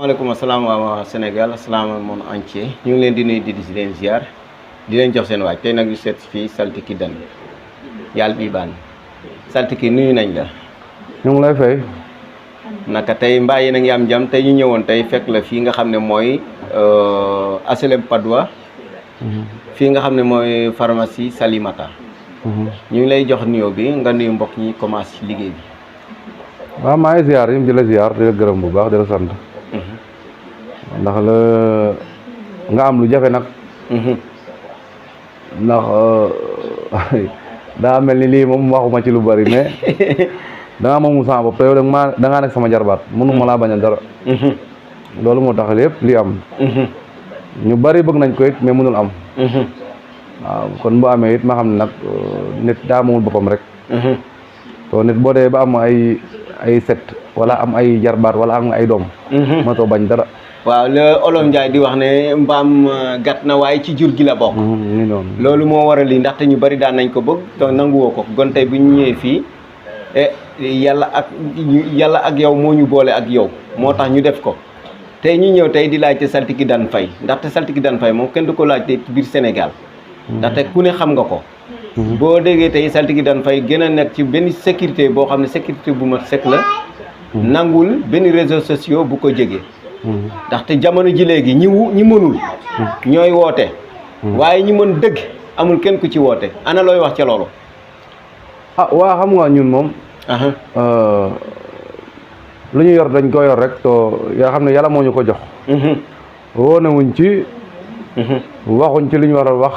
maaleykum asalaam waa Sénégal asalaam monde entier ñu ngi leen di nuyu di leen ziar di leen jox seen waaj tey nag ñu seet fii Saltiki Dan yàlla bi baan Saltiki nuyu nañ la. ñu ngi lay fay. naka tey mbaa yéen a ngi am jàmm tey ñu ñëwoon tey fekk la fii nga xam ne mooy HLM Padois. fii nga xam ne mooy pharmacie Salimata. ñu ngi lay jox nuyoo bi nga nuyu mbokk ñi commencé ci liggéey bi. waaw maa ngi ziar yi di la ziar di la gërëm bu baax di la sant. ndax la nga am lu jafe nag. ndax daa mel ni lii moom waxuma ci lu bari mais dangaa moomu sama bopp te yow dangaa nekk sama jarbaat mënuma laa bañ a dara. loolu moo tax lépp li am. ñu bari bëgg nañ ko it mais mënul am. waaw kon bu amee it ma xam ne nag nit daa moomul boppam rek. to nit boo dee ba am ay set wala am ay jarbaat wala am ay doom. ma too bañ dara. waaw la Olof Njaay di wax ne mbaam gàtt na waaye ci jur gi la bokk. loolu moo waral lii ndaxte ñu bari daan nañ ko bëgg te nanguwoo ko gon tey bu ñu ñëwee fii yàlla ak yow moo ñu boole ak yow moo tax ñu def ko tey ñu ñëw tey di laajte Saltiki Dan Faye ndaxte Saltiki Dan Faye moom kenn du ko laajte ci biir Sénégal. ndaxte ku ne xam nga ko. boo déggee tey Saltiki Dan Faye gën a nekk ci benn sécurité boo xam ne sécurité bu mat sëkk la. nangul benn réseaux sociaux bu ko jege. ndaxte jamono ji léegi ñi mënul. ñooy woote. waaye ñi mën dëgg amul kenn ku ci woote ana looy wax ca loolu. ah waa xam nga ñun moom. lu ñu yor dañ ko yor rek to yaa xam ne yàlla moo ñu ko jox. woone wuñ ci. waxuñ ci li ñu war a wax.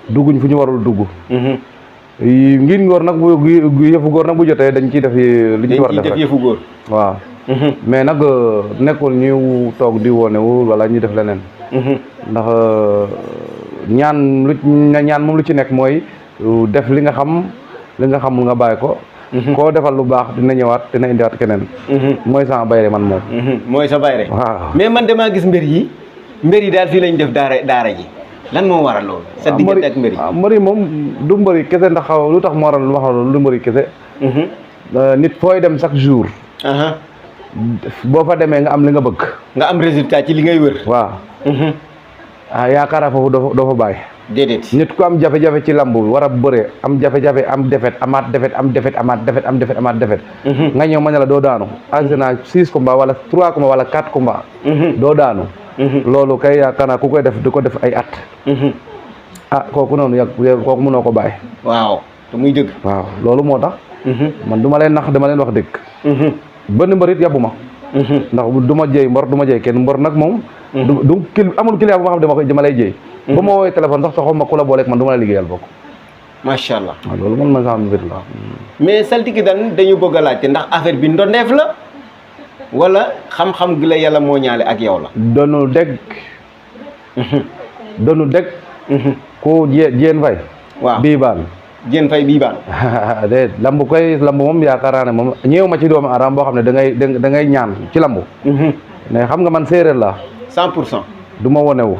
dugguñ fu ñu warul dugg. ngir góor nag yëfu góor nag bu jotee dañ ciy def li ñu war a def rek yëfu góor waaw. mais nag nekkul ñu toog di wone wu wala ñu def leneen. ndax ñaan moom lu ci nekk mooy def li nga xamul nga bàyyi ko. koo defal lu baax dina ñëwaat dina indiwaat keneen. mooy sama bayre man moom. mooy sa bayre. waaw mais man damaa gis mbir yi daal fii lañ def daara ji lan moo waral loolu. sa diggante ak mbir yi mbir yi moom du mbëri kese ndax lu tax moo waral wax loolu du mbëri kese. nit fooy dem chaque jour. boo fa demee nga am li nga bëgg. nga am résultat ci li ngay wër. waaw. yaakaar foofu doo fa bàyyi. déedéet nit ku am jafe-jafe ci lamb bi war a bëree am jafe-jafe am defet amaat defet am defet amaat defet am defet amaat defet. nga ñëw ma ne la doo daanu. arsenal 6 combats wala 3 combats wala 4 combats. doo daanu. loolu kay yaakaar naa ku koy def di ko def ay at. kooku noonu kooku mënoo ko bàyyi. waaw te muy dëgg. waaw loolu moo tax. man du ma leen nax dama leen wax dëgg. benn mbër it yàbbu ma. ndax du ma jëy mbor du ma jëy kenn mbor nag moom. amul client bu ma xam dama lay jëy. ba ma woowee téléphone sax taxaw ma ku la booleeg man du ma la liggéeyal bokk. macha allah waaw loolu man ma sama mbir la. mais Saltiki Dan dañu bëgg a laajte ndax affaire bi ndondeef la wala xam-xam gi la yàlla moo ñaale ak yow la. donu deg. ku Diène Faye. waaw bii baan. Diène Faye bii baan. de lamb moom yaakaar naa ne moom ñëw ma ci doomu aadama boo xam ne da ngay ñaan ci lamb. mais xam nga man séeréer la 100%. du ma wonewu.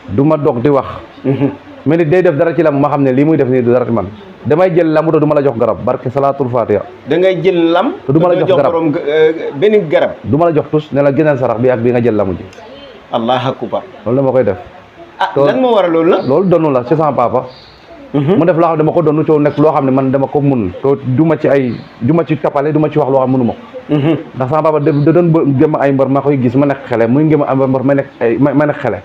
du ma dog di wax. mais nit day def dara ci lamb ma xam ne lii muy def nii du dara ci man damay jël lamb te du ma la jox garab barke salaatul fatiha. da ngay jël lam. te du ma la jox garab benn garab. du ma la jox tus ne la gënal sarax bi ak bi nga jël lamu ji. allah akbar. loolu dama koy def. lan moo waral loolu la. loolu donnu la ci sama papa. mu def loo xam ne dama ko donnu coow nekk loo xam ne man dama ko mun to du ma ci tapale du ma ci wax loo xam mënu ma ko. ndax sama papa da doon gëm ay mbër ma koy gis ma nekk xele muy ngëm ay mbër ma nekk xele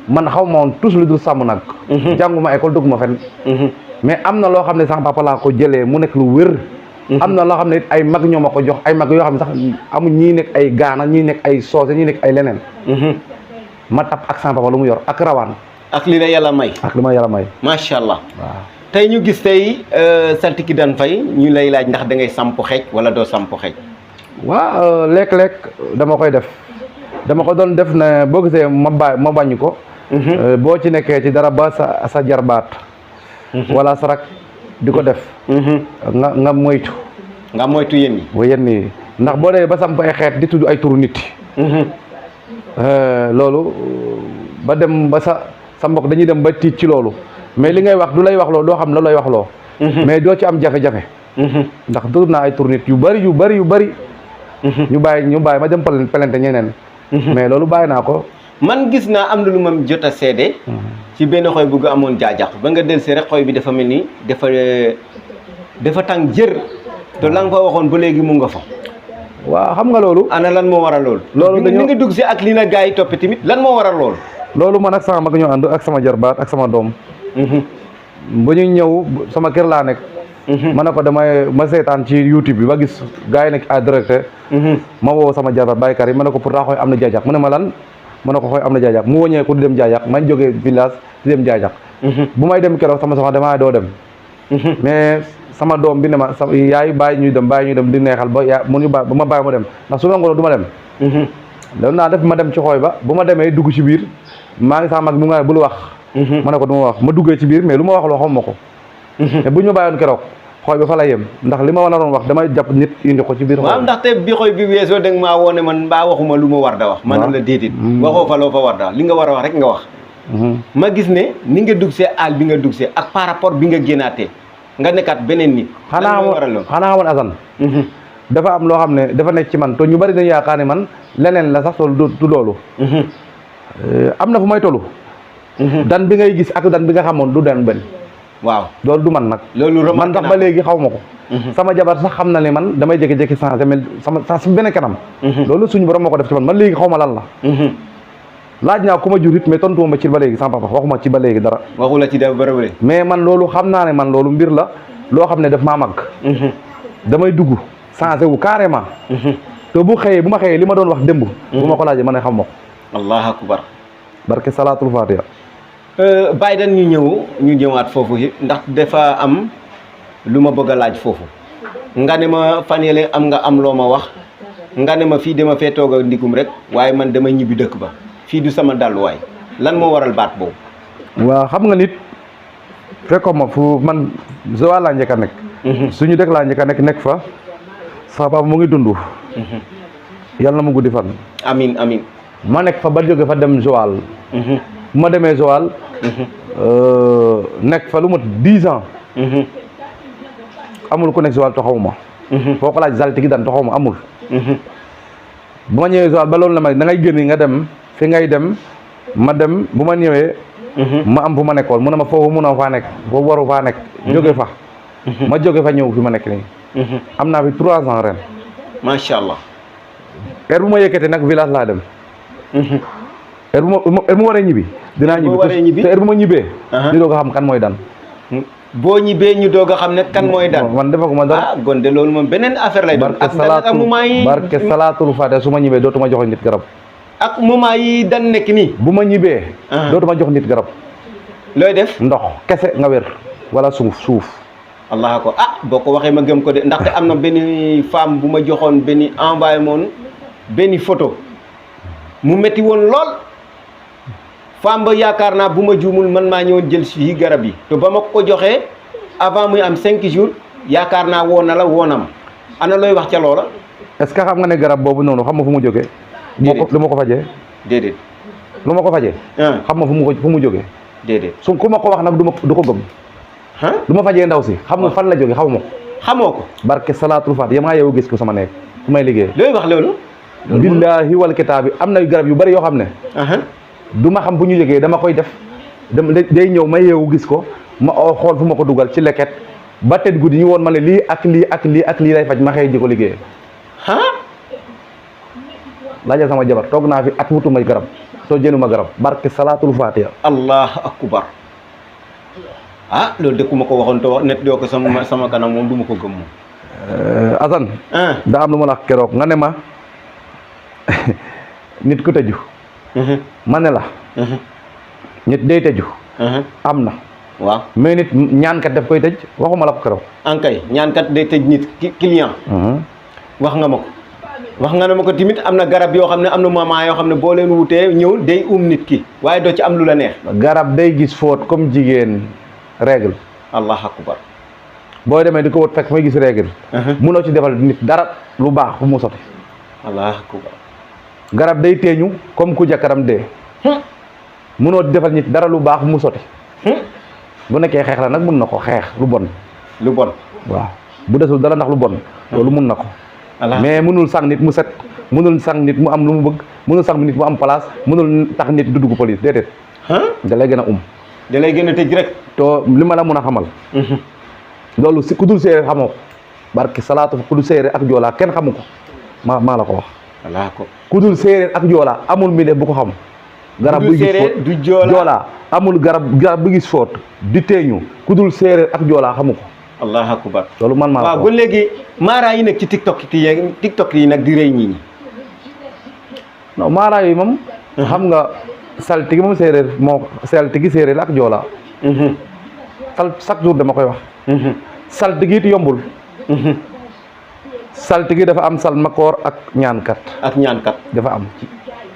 man xaw ma woon tous lu dul sàmm nag. jànguma école dugguma fenn. mais am na loo xam ne sama papa laa ko jëlee mu nekk lu wér. am na loo xam ne it ay mag ñoo ma ko jox ay mag yoo xam ne sax amuñ ñii nekk ay gaana ñii nekk ay soose ñii nekk ay leneen. ma tap ak sama papa lu mu yor ak rawaan. ak li la yàlla may. ak li ma yàlla may. macha allah. waaw tey ñu gis tey Saltiki Dan Faye ñu lay laaj ndax da ngay samp xeej wala doo samp xeej. waaw léeg-léeg dama koy def dama ko doon def ne boo gisee ma bañ ko. boo ci nekkee ci dara ba sa jarbaat. wala sa rak di ko def. nga moytu. nga moytu yéen ñi. wa yéen ñi ndax boo dee ba samp ay xeet di tudd ay turu nit. loolu ba dem ba sa mbokk dañuy dem ba tiit ci loolu mais li ngay wax du lay wax loo doo xam la lay wax loo. mais doo ci am jafe-jafe. ndax tudd naa ay tur nit yu bari ñu bàyyi ma dem pelente ñeneen mais loolu bàyyi naa ko. man gis naa am na lu ma jot a seede ci benn xoy bu nga amoon jaajax ba nga del si rek xoy bi dafa mel ni dafa tàng jër te la nga fa waxoon ba léegi mu nga fa. waaw xam nga loolu. ana lan moo waral loolu. loolu dañoo ni nga dugg si ak li na gars yi topp tamit lan moo waral loolu. loolu man ak sama mag ñoo ànd ak sama jarbaat ak sama doom. ba ñu ñëw sama kër laa nekk. ma ne ko ma seetaan ci YouTube bi ba gis gars yi nekk à direct. ma woo sama jarbaat Baye Karim ma ne ko pourtant xooy am na jaajax mu ne ma lan ma ne ko xooy am na jaajax mu wëññee ko di dem jaajax man jógee village di dem jaajax. bu may dem keroog sama soxna damaa doo dem. mais sama doom bi ne ma yaay bàyyi ñuy dem di neexal ba yaa mu ñu ba ma bàyyi ma dem ndax su ma ngoon du ma dem. loolu naa def ma dem ci xooy ba bu ma demee dugg ci biir maa ngi sama mag mu nga bul wax. ma ne ko du ma wax ma duggee ci biir mais lu ma wax loo xam ma ko. te bu ñu ma bàyyoon keroog xooy ba fa la yem ndax li ma naroon wax damay jàpp nit indi ko ci biir. waaw ndaxte bi xooy bi weesoo da nga maa woone man mbaa waxuma lu ma war da wax. man la déedéet. waxoo fa loo fa war da wax li nga war a wax rek nga wax. ma gis ne ni nga dugg see àll bi nga dugg see ak par rapport bi nga génnaatee nga nekkaat beneen nit. xanaa woon Assane. dafa am loo xam ne dafa nekk ci man te ñu bari dañu yaakaar ne man leneen la sax loolu du loolu. am na fu may tollu. dan bi ngay gis ak dan bi nga xamoon du den benn. waaw loolu du man nag. loolu man ndax ba léegi xaw ma ko. sama jabar sax xam na ne man damay jékki-jékki changé mel sama benn kanam. loolu suñu borom moo ko def ci man léegi xaw ma lan la. laaj naa ku ma jur it mais tontu ma ci ba léegi sama papa waxuma ci ba léegi dara. waxu la ci def bëri. mais man loolu xam naa ne man loolu mbir la loo xam ne daf maa mag. damay dugg changé wu carrément. te bu ma xëyee li ma doon wax démb. bu ma ko laajee ma ne xam ma ko. allahu akbar. barke salaatul fatiha. bàyyi dañ ñu ñëwaat foofu ndax dafa am lu ma bëgg a laaj foofu. nga ne ma fan yële am loo ma wax nga ne ma fii dama fee toog a ndigum rek waaye man dama ñibbi dëkk ba. fii du sama dalluwaay lan moo waral baat boobu. waaw xam nga nit fekkoon ma fu man Joal laa njëkk a nekk. suñu dëkk laa njëkk a nekk fa sa papa mu ngi dund. yàlla na mu guddi fan. amin amin ma nekk fa ba jóge fa dem Joal. ma demee Joal. nekk fa lu mat 10 ans. amul ku nekk Joal taxawuma. foo ko laaj saltigi daan taxawuma amul. bu ma ñëwee Joal ba loolu la ma da ngay génn nga dem. fi ngay dem ma dem bu ma ñëwee ma am fu ma nekkoon mu ne ma foofu mun a faa nekk foofu waru faa nekk jóge fa ma jóge fa ñëw fi ma nekk nii am naa fi 3 ans ren macha allah heure bu ma yëkkatee nag village laa dem heure bu ma waree ñibbi dinaa ñibbi te heure bu ma ñibbee ñu doog a xam kan mooy daan boo ñibbee ñu doog a xam ne kan mooy daan man defaguma dara gonde loolu moom beneen affaire lay doon barke salaatul faate su ma ñibbee dootuma jox nit garab ak moment yi dan nekk nii bu ma ñibbee dootuma jox nit garab looy def ndox kese nga wér wala suuf allah ko boo ko waxee ma gëm ko de ndaxte am na benn femme bu ma joxoon benn envoyé moon benn photo mu metti woon lool femme ba yaakaar naa bu ma juumul man maa ñëwoon jël si garab yi te ba ma ko joxee avant muy am 5 jours yaakaar naa woon woonam ana looy wax ca loola est-ce que xam nga ne garab boobu noonu xam nga fu mu jógee lu ma ko fajee déedéet lu ma ko fajee xam nga fu mu jógee déedéet su ku ma ko wax nag du ko gëm lu ma fajee ndaw si xam nga fan la jógee xaw ma ko xamoo ko barke salaatul faat yamaa yow gis ko sama nekk fu may liggéey looy wax loolu billaahi wal kitaab bi am na garab yu bari yoo xam ne du ma xam bu ñu jógee dama koy def day ñëw ma yeewu gis ko ma xool fu ma ko dugal ci leket ba tedd guddi ñu woon ma ne lii ak lii ak lii ak lii lay faj ma xëy ji ko liggéey laajal sama jabar toog naa fi at wutuma garab soo jënuma garab barke salaatul fatiha allah akbar loolu de ku ma ko waxoon to net doo ko sama kanam moom du ma ko gëm moom Assane daa am lu ma la keroog nga ne ma nit ku tëju ma ne la nit day tëju am na waaw mais nit ñaankat daf koy tëj waxuma la ko keroog ankay ñaankat day tëj nit client wax nga ma ko wax nga ne ma ko tamit am na garab yoo xam ne am na moment yoo xam ne boo leen wutee ñëw day nit ki waaye doo ci am lu la neex garab day gis fóot comme jigéen règle allah akbar boo demee di ko wut fekk may gis règle munoo ci defal nit dara lu baax fu mu sotti allah akbar garab day teeñu comme ku jàkkaram dee munoo defal nit dara lu baax fu mu sotti bu nekkee xeex la nag mun na ko xeex lu bon waaw bu desul dara ndax lu bon loolu mun na ko mais mënul sang nit mu set mënul sang nit mu am lu mu bëgg mënul sang nit mu am place mënul tax nit du dugg police déedéet da lay gën a da lay gën a tëj rek to li ma la mën a xamal loolu si ku dul séeréer xamoo ko barki salaatu ku dul séeréer ak joolaa kenn xamu ko maa la ko wax ku dul séeréer ak joolaa amul mi def bu ko xam garab bu gis foot du joolaa amul garab bu gis foot di teeñu ku dul séeréer ak joolaa xamu ko allahu akbar loolu man maa la ko waaw ba léegi maara yi nekk ci tiktok yi nag di rëy ñi non maara yi moom xam nga saltigi moom séeréer moo saltigi séeréer ak joolaa chaque jour dama koy wax saltigi it yombul saltigi dafa am salmakoor ak ñaankat dafa am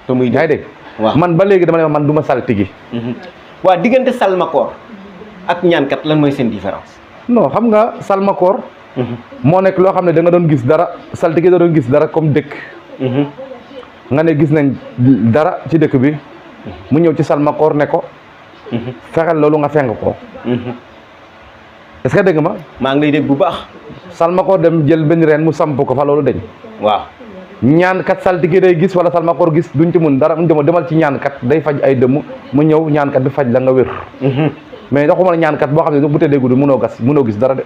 te muy yaa ngi dégg waaw man ba léegi dama ne man du ma saltigi waaw diggante salmakoor ak ñaankat lan mooy seen différence non xam nga salmakoor moo nekk loo xam ne da nga doon gis dara saltigi da doon gis dara comme dëkk nga ne gis nañ dara ci dëkk bi mu ñëw ci salmakoor ne ko fexeel loolu nga feng ko est-ce que dégg ma maa ngi lay dégg bu baax salmakoor dem jël benn reen mu samp ko fa loolu dañ waaw ñaankat saltigi day gis wala salmakoor gis duñ ci mun dara mu demal ci ñaankat day faj ay dëmm mu ñëw ñaankat bi faj la nga wér mais doxuma la ñaankat boo xam ne bu tëddee guddi mënoo gis dara de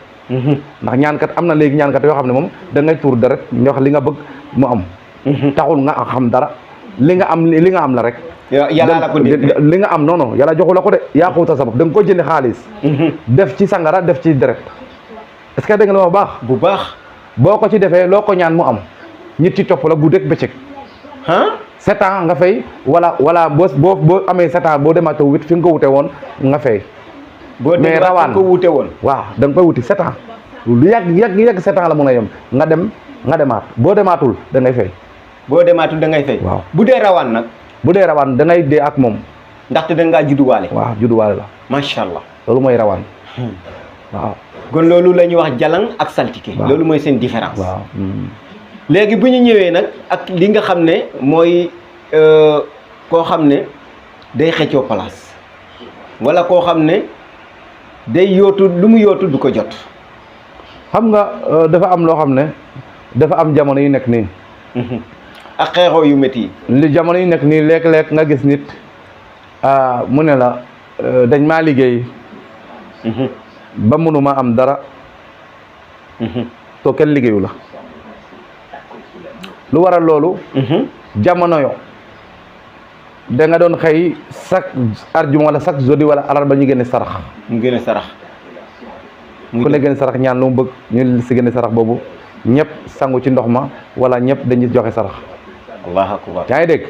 ndax ñaankat am na léegi ñaankat yoo xam ne moom da ngay tuur dara ñu wax li nga bëgg mu am taxul nga xam dara li nga am la rek yàlla la ko li nga am non yàlla joxu la ko de yaa ko wutal sa bopp da nga ko jënd xaalis def ci sangara def ci deret est-ce que dégg nga lu ma bu baax boo ko ci defee loo ko ñaan mu am nit ci topp la guddeeg bëccëg 7 ans nga fay wala boo amee 7 ans boo demaatee wut fi nga ko wute woon nga fay mais rawaan ko wute woon waaw da nga koy wuti 7 ans lu yàgg 7 ans la mën a yem nga demaat boo demaatul da ngay fay waaw bu dee rawaan nag bu dee rawaan da ngay dee ak moom ndaxte da ngaa judduwaale waaw judduwaale la macha allah loolu mooy rawaan waaw kon loolu la ñuy wax jalang ak saltike loolu mooy seen différence waaw léegi bu ñu ñëwee nag ak li nga xam ne mooy koo xam ne day xëccoo place wala koo xam ne day yootu lu mu yootu du ko jot xam nga dafa am loo xam ne dafa am jamono yu nekk nii ak xeexoo yu métti yi li jamono yu nekk nii léeg-léeg nga gis nit mu ne la dañ maa liggéey ba mënuma am dara to kenn liggéeyu la lu waral loolu jamono yo da nga doon xëy chaque arjuma wala chaque jeudi wala alarba ñu génne sarax ku ne génne sarax ñaan lu mu bëgg ñu si génne sarax boobu ñëpp sangu ci ndox ma wala ñëpp dañuy joxe sarax allahu akbar yaa ngi dégg